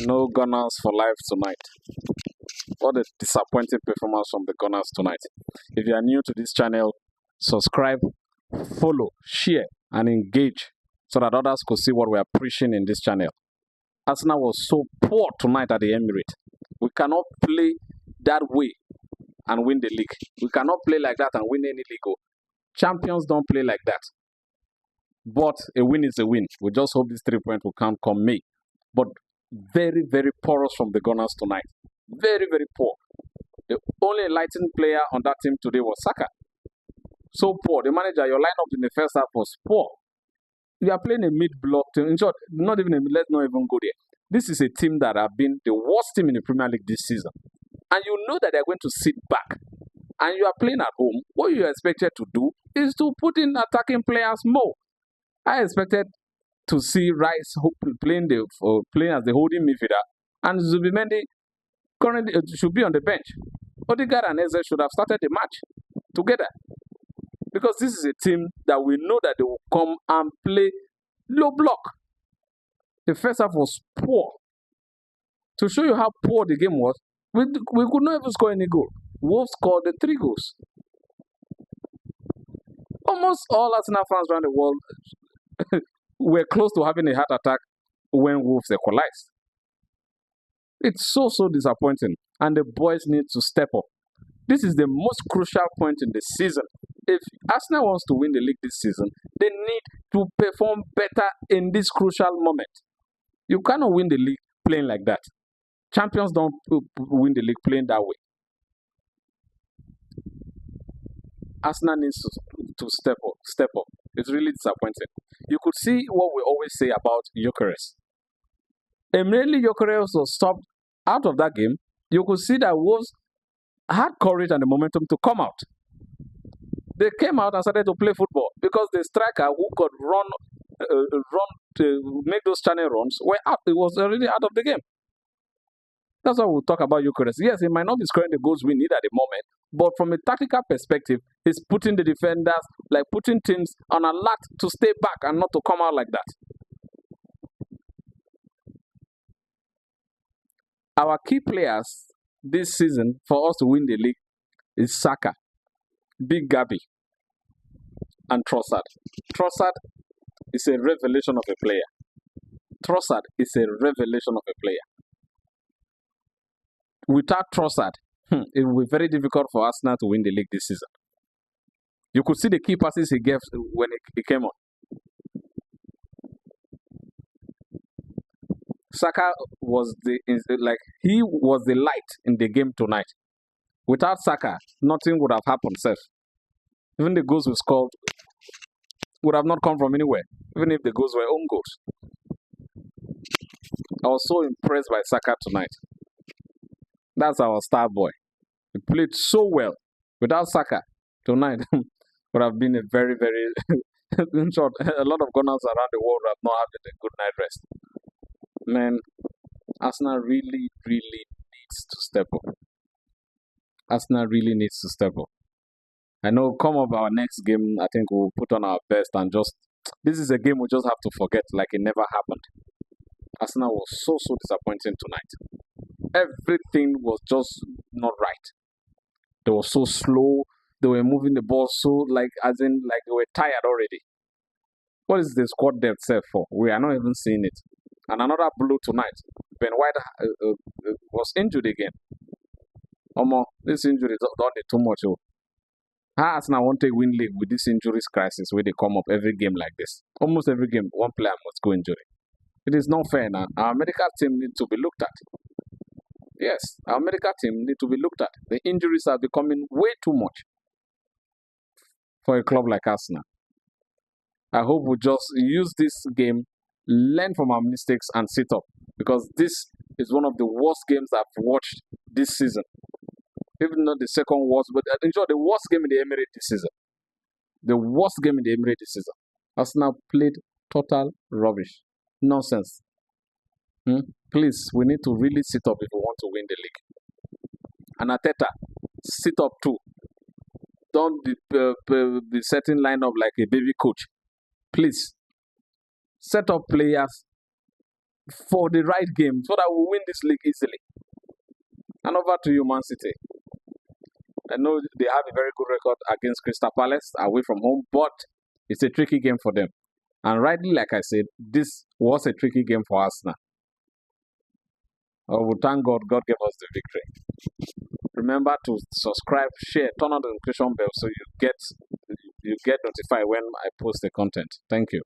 No Gunners for life tonight. What a disappointing performance from the Gunners tonight. If you are new to this channel, subscribe, follow, share, and engage so that others could see what we are preaching in this channel. Arsenal was so poor tonight at the Emirates. We cannot play that way and win the league. We cannot play like that and win any league. Champions don't play like that. But a win is a win. We just hope this 3 points will come May. But very, very porous from the Gunners tonight. Very, very poor. The only enlightened player on that team today was Saka. So poor. The manager, your lineup in the first half was poor. You are playing a mid-block team. In short, let's not even go there. This is a team that have been the worst team in the Premier League this season. And you know that they're going to sit back. And you are playing at home. What you are expected to do is to put in attacking players more. I expected to see Rice playing as the holding midfielder, and Zubimendi currently should be on the bench. Odegaard and Eze should have started the match together, because this is a team that we know that they will come and play low block. The first half was poor. To show you how poor the game was, we could not even score any goal. Wolves scored the 3 goals. Almost all Arsenal fans around the world were close to having a heart attack when Wolves equalized. It's so disappointing, and the boys need to step up. This is the most crucial point in the season. If Arsenal wants to win the league this season, they need to perform better in this crucial moment. You cannot win the league playing like that. Champions don't win the league playing that way. Arsenal needs to step up. It's really disappointing. You could see what we always say about Gyökeres. Immediately Gyökeres was stopped out of that game, you could see that Wolves had courage and the momentum to come out. They came out and started to play football because the striker who could run to make those channel runs were out. It was already out of the game. That's why we'll talk about Gyökeres. Yes, he might not be scoring the goals we need at the moment, but from a tactical perspective, he's putting the defenders, putting teams on alert to stay back and not to come out like that. Our key players this season for us to win the league is Saka, Big Gabi, and Trossard. Trossard is a revelation of a player. Trossard is a revelation of a player. Without Trossard, it will be very difficult for Arsenal to win the league this season. You could see the key passes he gave when he came on. Saka was the light in the game tonight. Without Saka, nothing would have happened, sir. Even the goals we scored would have not come from anywhere, even if the goals were own goals. I was so impressed by Saka tonight. That's our star boy. He played so well. Without Saka, tonight would have been a very, very... in short, a lot of Gunners around the world have not had a good night rest. Man, Arsenal really, really needs to step up. Arsenal really needs to step up. I know come up our next game, I think we'll put on our best and just... This is a game we just have to forget like it never happened. Arsenal was so disappointing tonight. Everything was just not right. They were so slow. They were moving the ball so like they were tired already. What is the squad depth set for? We are not even seeing it. And another blow tonight. Ben White was injured again. This injury don't need too much. How Arsenal want to win league with this injuries crisis where they come up every game like this? Almost every game, one player must go injury. It is not fair now. Our medical team needs to be looked at. Yes, our medical team need to be looked at. The injuries are becoming way too much for a club like Arsenal. I hope we just use this game, learn from our mistakes and sit up, because this is one of the worst games I've watched this season. Even not the second worst, but enjoy the worst game in the Emirates this season. The worst game in the Emirates this season. Arsenal played total rubbish. Nonsense. Please, we need to really sit up if we want to win the league. And Arteta, sit up too. Don't be setting lineup like a baby coach. Please, set up players for the right game so that we'll win this league easily. And over to you, Man City. I know they have a very good record against Crystal Palace away from home, but it's a tricky game for them. And rightly, like I said, this was a tricky game for Arsenal. Oh, we thank God, God gave us the victory. Remember to subscribe, share, turn on the notification bell so you get notified when I post the content. Thank you.